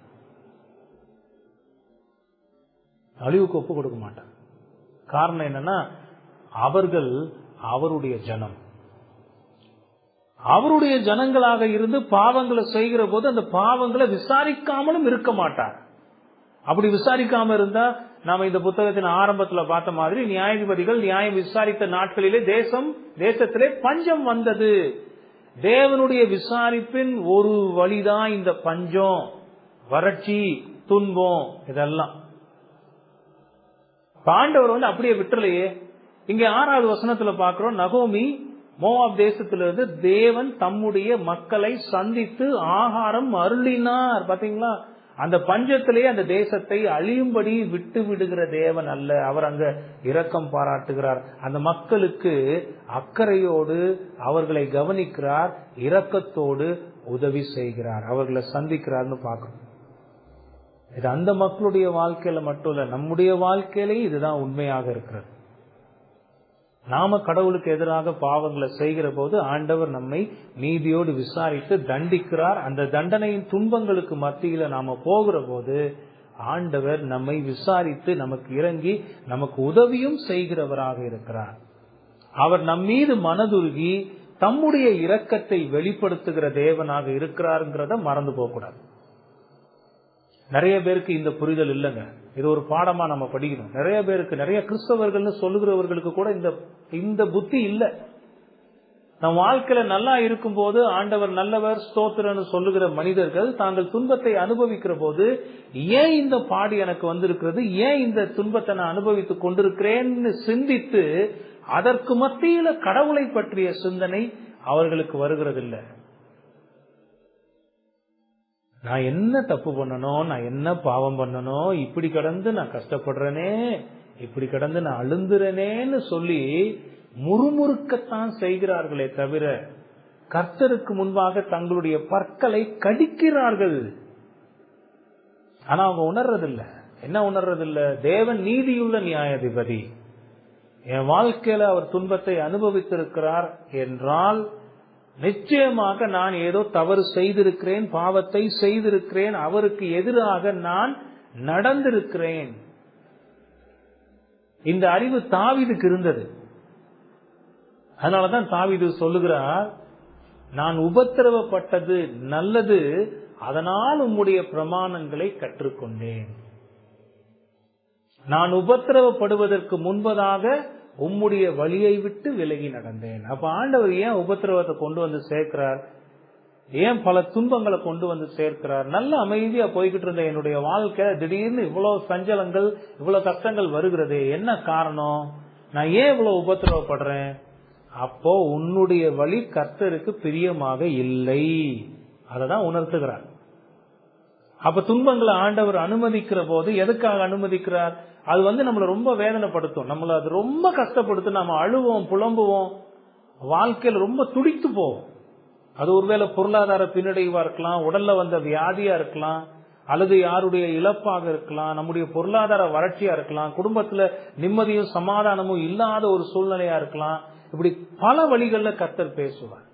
Speaker 1: அழிவுக்கு ஒப்பு கொடுக்க மாட்டார். காரணம் என்னன்னா, அவர்கள் அவருடைய ஜனம். அவருடைய ஜனங்களாக இருந்து பாவங்களை செய்கிற போது அந்த பாவங்களை விசாரிக்காமலும் இருக்க மாட்டார். அப்படி விசாரிக்காம இருந்தா நாம இந்த புத்தகத்தின் ஆரம்பத்துல பார்த்த மாதிரி நியாயாதிபதிகள் நியாயம் விசாரித்த நாட்களிலே தேசத்திலே பஞ்சம் வந்தது. தேவனுடைய விசாரிப்பின் ஒரு வழிதான் இந்த பஞ்சம், வறட்சி, துன்பம். இதெல்லாம் ஆண்டவர் அப்படியே விட்டுலையே. இங்க 6வது வசனத்துல பாக்குறோம், நகோமி மோவாப் தேசத்திலிருந்து தேவன் தம்முடைய மக்களை சந்தித்து ஆகாரம் அருளினார். பாத்தீங்களா, அந்த பஞ்சத்திலேயே அந்த தேசத்தை அழியும்படி விட்டு விடுகிற தேவன் அல்ல. அவர் அங்க இரக்கம் பாராட்டுகிறார். அந்த மக்களுக்கு அக்கறையோடு அவர்களை கவனிக்கிறார், இரக்கத்தோடு உதவி செய்கிறார், அவர்களை சந்திக்கிறார்னு பார்க்கணும். இது அந்த மக்களுடைய வாழ்க்கையில மட்டும் இல்ல, நம்முடைய வாழ்க்கையிலே இதுதான் உண்மையாக இருக்கிறது. நாம கடவுளுக்கு எதிராக பாவங்களை செய்கிற போது ஆண்டவர் நம்மை நீதியோடு விசாரித்து தண்டிக்கிறார். அந்த தண்டனையின் துன்பங்களுக்கு மத்தியில நாம போகிற போது ஆண்டவர் நம்மை விசாரித்து நமக்கு இறங்கி நமக்கு உதவியும் செய்கிறவராக இருக்கிறார். அவர் நம் மீது மனதுருகி தம்முடைய இரக்கத்தை வெளிப்படுத்துகிற தேவனாக இருக்கிறார்ங்கிறத மறந்து போக கூடாது. நிறைய பேருக்கு இந்த புரிதல் இல்லைங்க. இது ஒரு பாடமா நம்ம படிக்கணும். நிறைய பேருக்கு, நிறைய கிறிஸ்தவர்கள் சொல்லுகிறவர்களுக்கு கூட இந்த புத்தி இல்ல. நம் வாழ்க்கையில நல்லா இருக்கும் போது ஆண்டவர் நல்லவர் ஸ்தோத்திரன்னு சொல்லுகிற மனிதர்கள் தாங்கள் துன்பத்தை அனுபவிக்கிற போது ஏன் இந்த பாடு எனக்கு வந்திருக்கிறது, ஏன் இந்த துன்பத்தை நான் அனுபவித்துக் கொண்டிருக்கிறேன்னு சிந்தித்து அதற்கு மத்தியில கடவுளை பற்றிய சிந்தனை அவர்களுக்கு வருகிறதில்லை. நான் என்ன தப்பு பண்ணணும், நான் என்ன பாவம் பண்ணணும், இப்படி கடந்து நான் கஷ்டப்படுறேனே, இப்படி கடந்து நான் அழுந்துறேனேன்னு சொல்லி முறுமுறுக்கத்தான் செய்கிறார்களே தவிர கர்த்தருக்கு முன்பாக தங்களுடைய பற்களை கடிக்கிறார்கள். ஆனா அவங்க உணர்றதில்லை. என்ன உணர்றதில்லை? தேவன் நீதியுள்ள நியாயாதிபதி. என் வாழ்க்கையில அவர் துன்பத்தை அனுபவித்திருக்கிறார் என்றால் நிச்சயமாக நான் ஏதோ தவறு செய்திருக்கிறேன், பாவத்தை செய்திருக்கிறேன், அவருக்கு எதிராக நான் நடந்திருக்கிறேன். இந்த அறிவு தாவீதுக்கு இருந்தது. அதனாலதான் தாவீது சொல்லுகிறார், நான் உபத்திரவப்பட்டது நல்லது, அதனால் உம்முடைய பிரமாணங்களை கற்றுக்கொண்டேன். நான் உபத்திரவப்படுவதற்கு முன்பதாக உம்முடைய வழியை விட்டு விலகி நடந்தேன். அப்ப ஆண்டவர் ஏன் உபத்திரவத்தை கொண்டு வந்து சேர்க்கிறார்? ஏன் பல துன்பங்களை கொண்டு வந்து சேர்க்கிறார்? நல்ல அமைதியா போய்கிட்டு இருந்த என்னுடைய வாழ்க்கை திடீர்னு இவ்வளவு சஞ்சலங்கள், இவ்வளவு கஷ்டங்கள் வருகிறது. என்ன காரணம்? நான் ஏன் இவ்வளவு உபத்திரவப்படுறேன்? அப்போ உன்னுடைய வழி கர்த்தருக்கு பிரியமாக இல்லை, அததான் உணர்த்துகிறார். அப்ப துன்பங்களை ஆண்டவர் அனுமதிக்கிற போது எதுக்காக அனுமதிக்கிறார்? அது நம்மளை ரொம்ப வேதனைப்படுத்தும், நம்மள அது ரொம்ப கஷ்டப்படுத்தும், நம்ம அழுவோம், புலம்புவோம், வாழ்க்கையில ரொம்ப துடித்து போவோம். அது ஒருவேளை பொருளாதார பின்னடைவா இருக்கலாம், உடல்ல வந்த வியாதியா இருக்கலாம், அல்லது யாருடைய இழப்பாக இருக்கலாம், நம்முடைய பொருளாதார வறட்சியா இருக்கலாம், குடும்பத்துல நிம்மதியும் சமாதானமும் இல்லாத ஒரு சூழ்நிலையா இருக்கலாம். இப்படி பல வழிகள்ல கர்த்தர் பேசுவார்.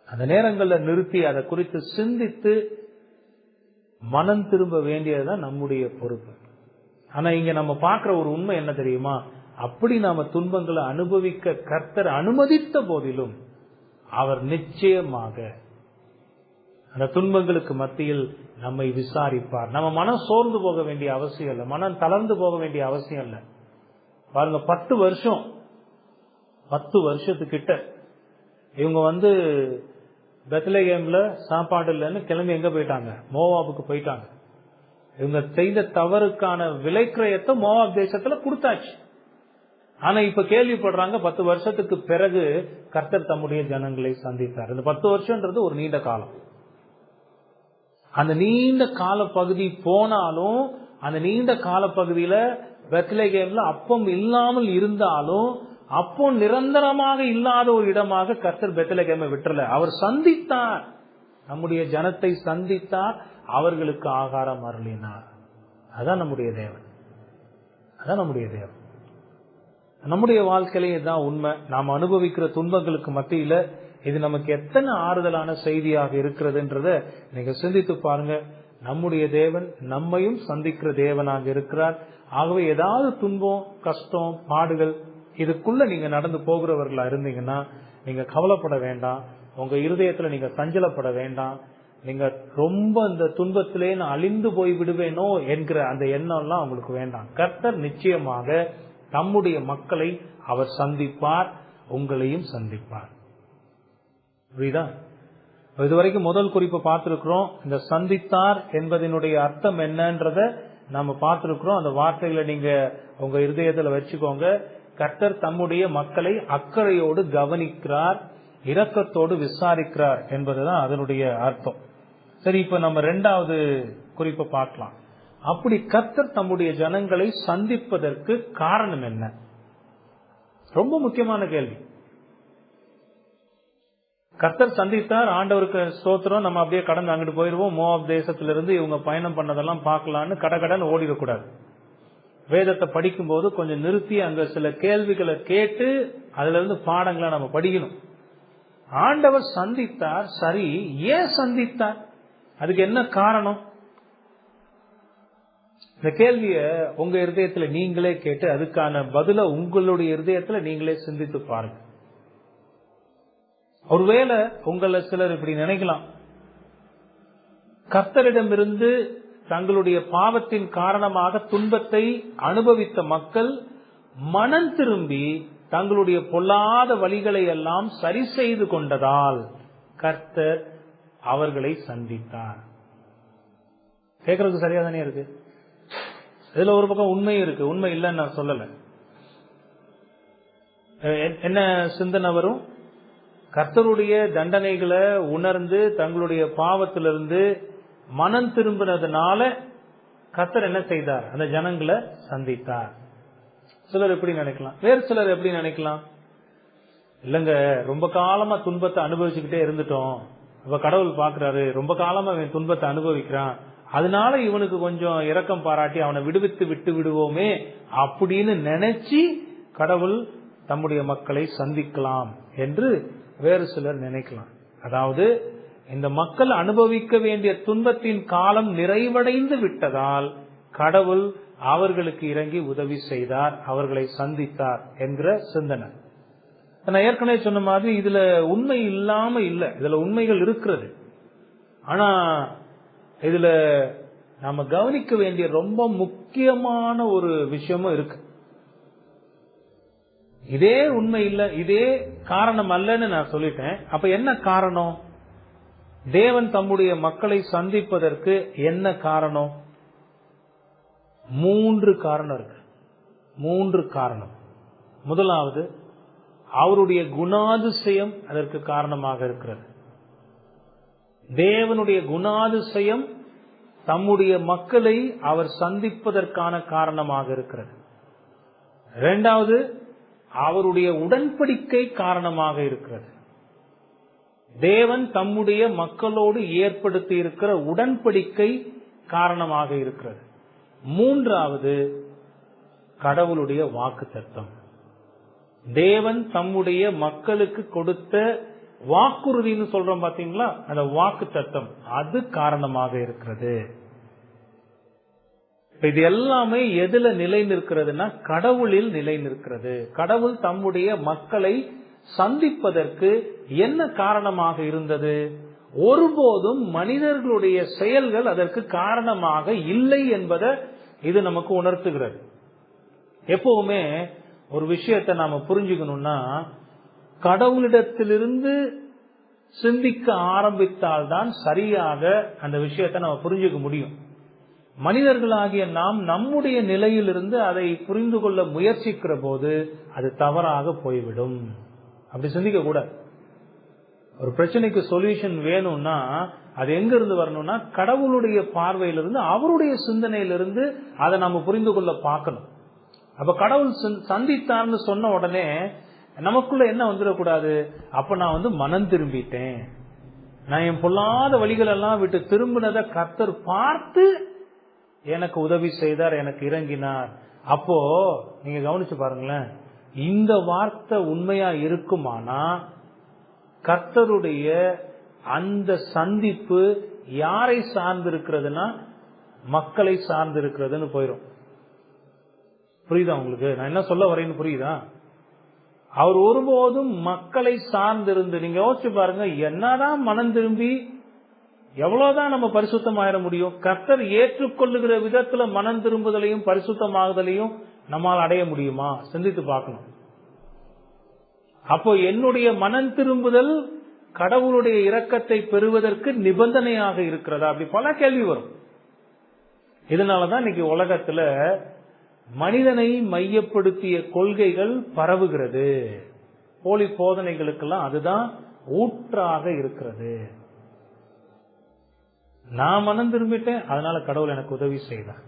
Speaker 1: அந்த நேரங்கள்ல நிறுத்தி அதை குறித்து சிந்தித்து மனம் திரும்ப வேண்டியதுதான் நம்முடைய பொறுப்பு. ஆனா இங்க நம்ம பார்க்கிற ஒரு உண்மை என்ன தெரியுமா? அப்படி நாம துன்பங்களை அனுபவிக்க கர்த்தர் அனுமதித்த போதிலும் அவர் நிச்சயமாக அந்த துன்பங்களுக்கு மத்தியில் நம்மை விசாரிப்பார். நம்ம மனம் சோர்ந்து போக வேண்டிய அவசியம் இல்லை, மனம் தளர்ந்து போக வேண்டிய அவசியம் இல்லை. பாருங்க, 10 வருஷத்துக்கிட்ட இவங்க பெத்லகேம்ல சாப்பாடு இல்லைன்னு கிளம்பி எங்க போயிட்டாங்க? மோவாபுக்கு போயிட்டாங்க. இவங்க செய்த தவறுக்கான விலைக்கிரயத்தை மோவாப் தேசத்துல கொடுத்தாச்சு. ஆனா இப்ப கேள்விப்படுறாங்க, 10 வருஷத்துக்கு பிறகு கர்த்தர் தம்முடைய ஜனங்களை சந்தித்தார். இந்த 10 வருஷம்ன்றது ஒரு நீண்ட காலம். அந்த நீண்ட கால பகுதி போனாலும், அந்த நீண்ட கால பகுதியில பெத்லகேம்ல அப்பம் இல்லாமல் இருந்தாலும், அப்போ நிரந்தரமாக இல்லாத ஒரு இடமாக கர்த்தர் பெத்லகேமை விட்டுறல. அவர் சந்தித்தார், நம்முடைய ஜனத்தை சந்தித்தார், அவர்களுக்கு ஆகாரம் அருளினார். அதான் நம்முடைய தேவன். அதான் நம்முடைய தேவன். நம்முடைய வாழ்க்கையிலே இதுதான் உண்மை. நாம் அனுபவிக்கிற துன்பங்களுக்கு மத்தியில இது நமக்கு எத்தனை ஆறுதலான செய்தியாக இருக்கிறதுன்றத நீங்க சிந்தித்து பாருங்க. நம்முடைய தேவன் நம்மையும் சந்திக்கிற தேவனாக இருக்கிறார். ஆகவே ஏதாவது துன்பம், கஷ்டம், பாடுகள் இதுக்குள்ள நீங்க நடந்து போகிறவர்களா இருந்தீங்கன்னா நீங்க கவலைப்பட வேண்டாம். உங்க இருதயத்துல நீங்க சஞ்சலப்பட வேண்டாம். நீங்க ரொம்ப இந்த துன்பத்திலே நான் அழிந்து போய் விடுவேனோ என்கிற அந்த எண்ணம் எல்லாம் உங்களுக்கு வேண்டாம். கர்த்தர் நிச்சயமாக நம்முடைய மக்களை அவர் சந்திப்பார், உங்களையும் சந்திப்பார். புரியுதா? இதுவரைக்கும் முதல் குறிப்பை பார்த்திருக்கிறோம். இந்த சந்தித்தார் என்பதனுடைய அர்த்தம் என்னன்றத நாம பார்த்திருக்கிறோம். அந்த வார்த்தைகளை நீங்க உங்க இருதயத்துல வச்சுக்கோங்க. கர்த்தர் தம்முடைய மக்களை அக்கறையோடு கவனிக்கிறார், இரக்கத்தோடு விசாரிக்கிறார் என்பதுதான் அதனுடைய அர்த்தம். சரி, இப்ப நம்ம 2வது குறிப்பை பார்க்கலாம். அப்படி கர்த்தர் தம்முடைய ஜனங்களை சந்திப்பதற்கு காரணம் என்ன? ரொம்ப முக்கியமான கேள்வி. கர்த்தர் சந்தித்தார், ஆண்டவருக்கு ஸ்தோத்திரம், நம்ம அப்படியே கடந்து அங்கிட்டு போயிருவோம். மோவாப் தேசத்திலிருந்து இவங்க பயணம் பண்ணதெல்லாம் பார்க்கலான்னு கடகடன் ஓடிடக்கூடாது. வேதத்தை படிக்கும் போது கொஞ்சம் நிறுத்தி அங்க சில கேள்விகளை கேட்டு அதுல இருந்து பாடங்களை நம்ம படிக்கணும். ஆண்டவர் சந்தித்தார், சரி, ஏன் சந்தித்தார்? அதுக்கு என்ன காரணம்? இந்த கேள்விய உங்க இருதயத்துல நீங்களே கேட்டு அதுக்கான பதில உங்களுடைய இருதயத்துல நீங்களே சிந்தித்து பாருங்க. ஒருவேளை உங்களை சிலர் இப்படி நினைக்கலாம், கர்த்தரிடமிருந்து தங்களுடைய பாவத்தின் காரணமாக துன்பத்தை அனுபவித்த மக்கள் மனம் திரும்பி தங்களுடைய பொல்லாத வழிகளை எல்லாம் சரி செய்து கொண்டதால் கர்த்தர் அவர்களை சந்தித்தார். கேட்கறதுக்கு சரியா தானே இருக்கு. இதுல ஒரு பக்கம் உண்மை இருக்கு, உண்மை இல்லைன்னு நான் சொல்லல. என்ன சிந்தனை வரும்? கர்த்தருடைய தண்டனைகளை உணர்ந்து தங்களுடைய பாவத்திலிருந்து மனம் திரும்பினதுனால கர்த்தர் என்ன செய்தார்? அந்த ஜனங்களை சந்தித்தார். சிலர் எப்படி நினைக்கலாம், வேறு சிலர் எப்படி நினைக்கலாம், இல்லங்க ரொம்ப காலமா துன்பத்தை அனுபவிச்சுக்கிட்டே இருந்துட்டோம், இப்ப கடவுள் பாக்குறாரு, ரொம்ப காலமா அவன் துன்பத்தை அனுபவிக்கிறான், அதனால இவனுக்கு கொஞ்சம் இரக்கம் பாராட்டி அவனை விடுவித்து விட்டு விடுவோமே அப்படின்னு நினைச்சு கடவுள் தம்முடைய மக்களை சந்திக்கலாம் என்று வேறு சிலர் நினைக்கலாம். அதாவது இந்த மக்கள் அனுபவிக்க வேண்டிய துன்பத்தின் காலம் நிறைவடைந்து விட்டதால் கடவுள் அவர்களுக்கு இறங்கி உதவி செய்தார், அவர்களை சந்தித்தார் என்கிற சிந்தனை. நான் ஏற்கனவே சொன்ன மாதிரி இதுல உண்மை இல்லாம இல்ல, இதுல உண்மைகள் இருக்கிறது. ஆனா இதுல நாம கவனிக்க வேண்டிய ரொம்ப முக்கியமான ஒரு விஷயமும் இருக்கு. இதே உண்மை இல்ல, இதே காரணம் அல்லன்னு நான் சொல்லிட்டேன். அப்ப என்ன காரணம்? தேவன் தம்முடைய மக்களை சந்திப்பதற்கு என்ன காரணம்? 3 காரணம் இருக்கு. 3 காரணம். முதலாவது, அவருடைய குணாதிசயம் அதற்கு காரணமாக இருக்கிறது. தேவனுடைய குணாதிசயம் தம்முடைய மக்களை அவர் சந்திப்பதற்கான காரணமாக இருக்கிறது. 2வது, அவருடைய உடன்படிக்கை காரணமாக இருக்கிறது. தேவன் தம்முடைய மக்களோடு ஏற்படுத்தி இருக்கிற உடன்படிக்கை காரணமாக இருக்கிறது. 3வது, கடவுளுடைய வாக்குத்தத்தம். தேவன் தம்முடைய மக்களுக்கு கொடுத்த வாக்குறுதின்னு சொல்றோம் பாத்தீங்களா, அந்த வாக்குத்தத்தம் அது காரணமாக இருக்கிறது. இது எல்லாமே எதுல நிலை நிற்கிறதுனா கடவுளில் நிலை நிற்கிறது. கடவுள் தம்முடைய மக்களை சந்திப்பதற்கு என்ன காரணமாக இருந்தது? ஒருபோதும் மனிதர்களுடைய செயல்கள் அதற்கு காரணமாக இல்லை என்பதை இது நமக்கு உணர்த்துகிறது. எப்பவுமே ஒரு விஷயத்தை நாம புரிஞ்சுக்கணும்னா, கடவுளிடத்திலிருந்து சிந்திக்க ஆரம்பித்தால்தான் சரியாக அந்த விஷயத்தை நம்ம புரிஞ்சுக்க முடியும். மனிதர்களாகிய நாம் நம்முடைய நிலையிலிருந்து அதை புரிந்து கொள்ள முயற்சிக்கிற போது அது தவறாக போய்விடும். அப்படி சிந்திக்க கூடாது. ஒரு பிரச்சனைக்கு சொல்யூஷன் வேணும்னா அது எங்க இருந்து வரணும்னா கடவுளுடைய பார்வையிலிருந்து, அவருடைய சிந்தனையிலிருந்து அதை நம்ம புரிந்து கொள்ள பார்க்கணும். அப்ப கடவுள் சந்தித்தார்னு சொன்ன உடனே நமக்குள்ள என்ன வந்துடக்கூடாது, அப்ப நான் மனம் திரும்பிட்டேன், நான் என் பொல்லாத வழிகள் எல்லாம் விட்டு திரும்பினதை கர்த்தர் பார்த்து எனக்கு உதவி செய்தார், எனக்கு இறங்கினார், அப்போ நீங்க கவனிச்சு பாருங்களேன், இந்த வார்த்தை உண்மையா இருக்குமானா கர்த்தருடைய அந்த சந்திப்பு யாரை சார்ந்து இருக்கிறதுனா மக்களை சார்ந்து இருக்கிறதுன்னு போயிடும். புரியுதா உங்களுக்கு? நான் என்ன சொல்ல வரேன்னு புரியுதா? அவர் ஒருபோதும் மக்களை சார்ந்திருந்து, நீங்க யோசிச்சு பாருங்க, என்னதான் மனம் திரும்பி எவ்வளவுதான் நம்ம பரிசுத்தமாயிட முடியும்? கர்த்தர் ஏற்றுக்கொள்ளுகிற விதத்துல மனம் திரும்புதலையும் பரிசுத்தமாகுதலையும் நம்மால் அடைய முடியுமா? சிந்தித்து பார்க்கணும். அப்போ என்னுடைய மனம் திரும்புதல் கடவுளுடைய இரக்கத்தை பெறுவதற்கு நிபந்தனையாக இருக்கிறதா? அப்படி பல கேள்வி வரும். இதனாலதான் இன்னைக்கு உலகத்துல மனிதனை மையப்படுத்திய கொள்கைகள் பரவுகிறது. போலி போதனைகளுக்கெல்லாம் அதுதான் ஊற்றாக இருக்கிறது. நான் மனம் திரும்பிட்டேன், அதனால கடவுள் எனக்கு உதவி செய்தார்.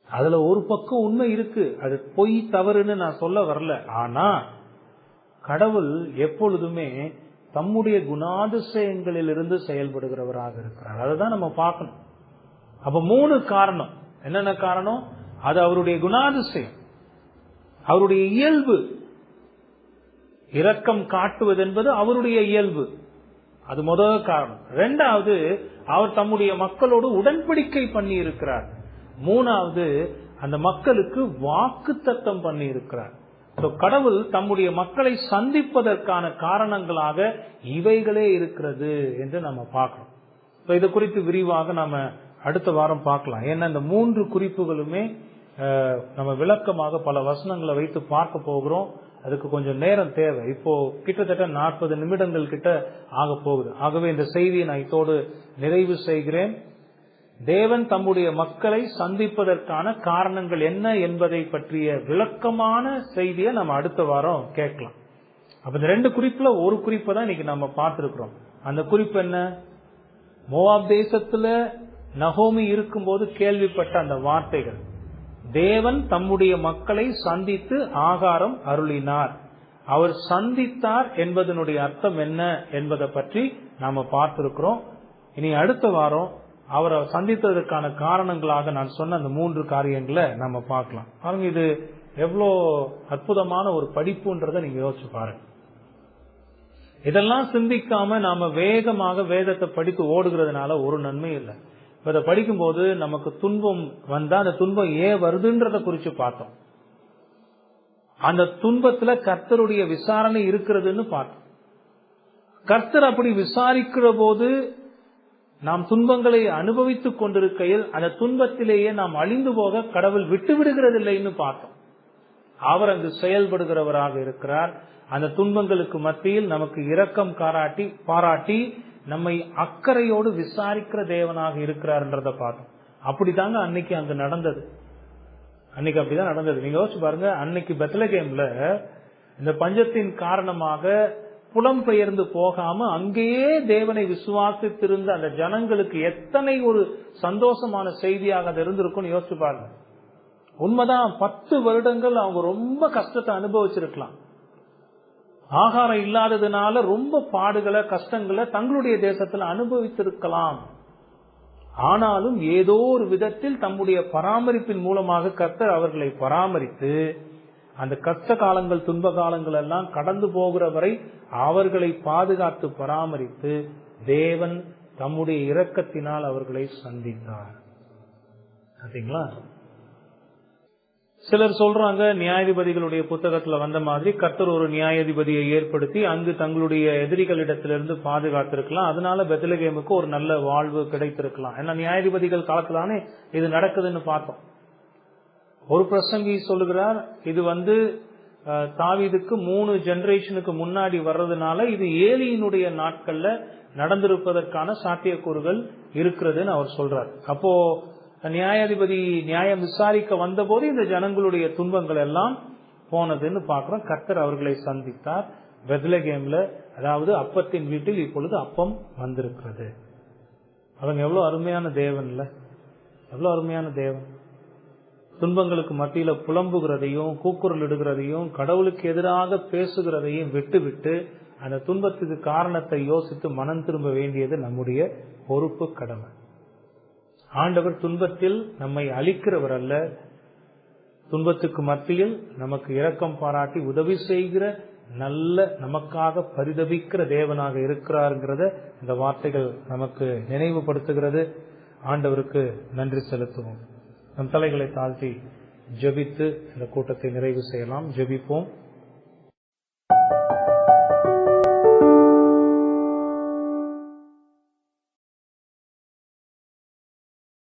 Speaker 1: அதுல ஒரு பக்கம் உண்மை இருக்கு, அது பொய் தவறுன்னு நான் சொல்ல வரல. ஆனா கடவுள் எப்பொழுதுமே தம்முடைய குணாதிசயங்களிலிருந்து செயல்படுகிறவராக இருக்கிறார். அதுதான் நம்ம பார்க்கணும். அப்ப 3 காரணம். என்னென்ன காரணம்? அது அவருடைய குணாதிசயம், அவருடைய இயல்பு. இரக்கம் காட்டுவது என்பது அவருடைய இயல்பு, அது முதல் காரணம். 2வது, அவர் தம்முடைய மக்களோடு உடன்படிக்கை பண்ணி இருக்கிறார். 3வது, அந்த மக்களுக்கு வாக்குத்தத்தம் பண்ணி இருக்கிறார். கடவுள் தம்முடைய மக்களை சந்திப்பதற்கான காரணங்களாக இவைகளே இருக்கிறது என்று நம்ம பார்க்கிறோம். இது குறித்து விரிவாக நாம அடுத்த வாரம் பார்க்கலாம். ஏன்னா இந்த 3 குறிப்புகளுமே நம்ம விளக்கமாக பல வசனங்களை வைத்து பார்க்க போகிறோம். அதுக்கு கொஞ்சம் நேரம் தேவை. இப்போ கிட்டத்தட்ட 40 நிமிடங்கள் கிட்ட ஆக போகுது. ஆகவே இந்த செய்தியை நான் இதோடு நிறைவு செய்கிறேன். தேவன் தம்முடைய மக்களை சந்திப்பதற்கான காரணங்கள் என்ன என்பதை பற்றிய விளக்கமான செய்தியை நம்ம அடுத்த வாரம் கேட்கலாம். அப்ப இந்த 2 குறிப்புல ஒரு குறிப்பை தான் இன்னைக்கு நம்ம பார்த்திருக்கிறோம். அந்த குறிப்பு என்ன? மோவாப் தேசத்துல நகோமி இருக்கும்போது கேள்விப்பட்ட அந்த வார்த்தைகள். தேவன் தம்முடைய மக்களை சந்தித்து ஆகாரம் அருளினார். அவர் சந்தித்தார் என்பதனுடைய அர்த்தம் என்ன என்பதை பற்றி நாம பார்த்திருக்கிறோம். இனி அடுத்த வாரம் அவரை சந்தித்ததற்கான காரணங்களாக நான் சொன்ன அந்த 3 காரியங்களை நம்ம பார்க்கலாம். பாருங்க, இது எவ்வளோ அற்புதமான ஒரு படிப்புன்றதை நீங்க யோசிச்சு பாருங்க. இதெல்லாம் சிந்திக்காம நாம வேகமாக வேதத்தை படித்து ஓடுகிறதுனால ஒரு நன்மை இல்லை. இதை படிக்கும் போது நமக்கு துன்பம் வந்தா அந்த துன்பம் ஏன் வருதுன்றத குறிச்சு பார்த்தோம். அந்த துன்பத்துல கர்த்தருடைய விசாரணை இருக்கிறதுன்னு பார்த்தோம். கர்த்தர் அப்படி விசாரிக்கிற போது நாம் துன்பங்களை அனுபவித்துக் கொண்டிருக்கையில் அந்த துன்பத்திலேயே நாம் அழிந்து போக கடவுள் விட்டு விடுகிறதில்லைன்னு பார்த்தோம். அவர் அங்கு செயல்படுகிறவராக இருக்கிறார். அந்த துன்பங்களுக்கு மத்தியில் நமக்கு இரக்கம் பாராட்டி நம்மை அக்கறையோடு விசாரிக்கிற தேவனாக இருக்கிறார்ன்றத பார்த்தோம். அப்படித்தாங்க அன்னைக்கு அங்க நடந்தது. அன்னைக்கு அப்படிதான் நடந்தது. நீங்க யோசிச்சு பாருங்க, அன்னைக்கு பெத்லகேம்ல இந்த பஞ்சத்தின் காரணமாக புலம்பெயர்ந்து போகாம அங்கேயே தேவனை விசுவாசித்திருந்த அந்த ஜனங்களுக்கு எத்தனை ஒரு சந்தோஷமான செய்தியாக அது இருந்திருக்கும்னு யோசிச்சு பாருங்க. உண்மைதான், 10 வருடங்கள் அவங்க ரொம்ப கஷ்டத்தை அனுபவிச்சிருக்கலாம். ஆகாரம் இல்லாததுனால ரொம்ப பாடுகளை கஷ்டங்களை தங்களுடைய தேசத்துல அனுபவித்திருக்கலாம். ஆனாலும் ஏதோ ஒரு விதத்தில் தம்முடைய பராமரிப்பின் மூலமாக கர்த்தர் அவர்களை பராமரித்து அந்த கஷ்ட காலங்கள் துன்ப காலங்கள் எல்லாம் கடந்து போகிற வரை அவர்களை பாதுகாத்து பராமரித்து தேவன் தம்முடைய இரக்கத்தினால் அவர்களை சந்தித்தார். சரிங்களா? சிலர் சொல்றாங்க, நியாயாதிபதிகளுடைய புத்தகத்துல வந்த மாதிரி கர்த்தர் ஒரு நியாயாதிபதியை ஏற்படுத்தி அங்கு தங்களுடைய எதிரிகளிடத்திலிருந்து பாதுகாத்திருக்கலாம், அதனால பெத்லகேமுக்கு ஒரு நல்ல வாழ்வு கிடைத்திருக்கலாம். ஏன்னா நியாயாதிபதிகள் காலத்திலானே இது நடக்குதுன்னு பார்த்தோம். ஒரு பிரசங்கி சொல்லுகிறார், இது தாவீதுக்கு 3 ஜெனரேஷனுக்கு முன்னாடி வர்றதுனால இது ஏலியினுடைய நாட்கள்ல நடந்திருப்பதற்கான சாத்தியக்கூறுகள் இருக்கிறதுன்னு அவர் சொல்றார். அப்போ நியாயாதிபதி நியாயம் விசாரிக்க வந்த போது இந்த ஜனங்களுடைய துன்பங்கள் எல்லாம் போனதுன்னு பாக்குறோம். கர்த்தர் அவர்களை சந்தித்தார் பெத்லகேம்ல, அதாவது அப்பத்தின் வீட்டில் இப்பொழுது அப்பம் வந்திருக்கிறது. அவங்க எவ்வளவு அருமையான தேவன் இல்ல? எவ்வளவு அருமையான தேவன். துன்பங்களுக்கு மத்தியில புலம்புகிறதையும் கூக்குரல் இடுகிறதையும் கடவுளுக்கு எதிராக பேசுகிறதையும் விட்டு அந்த துன்பத்துக்கு காரணத்தை யோசித்து மனம் திரும்ப வேண்டியது நம்முடைய பொறுப்பு, கடமை. ஆண்டவர் துன்பத்தில் நம்மை அழிக்கிறவர் அல்ல, துன்பத்துக்கு மத்தியில் நமக்கு இரக்கம் பாராட்டி உதவி செய்கிற நல்ல நமக்காக பரிதபிக்கிற தேவனாக இருக்கிறார்ங்கிறத இந்த வார்த்தைகள் நமக்கு நினைவுபடுத்துகிறது. ஆண்டவருக்கு நன்றி செலுத்துவோம். நம் தலைகளை தாழ்த்தி ஜெபித்து இந்த கூட்டத்தை நிறைவு செய்யலாம். ஜெபிப்போம்.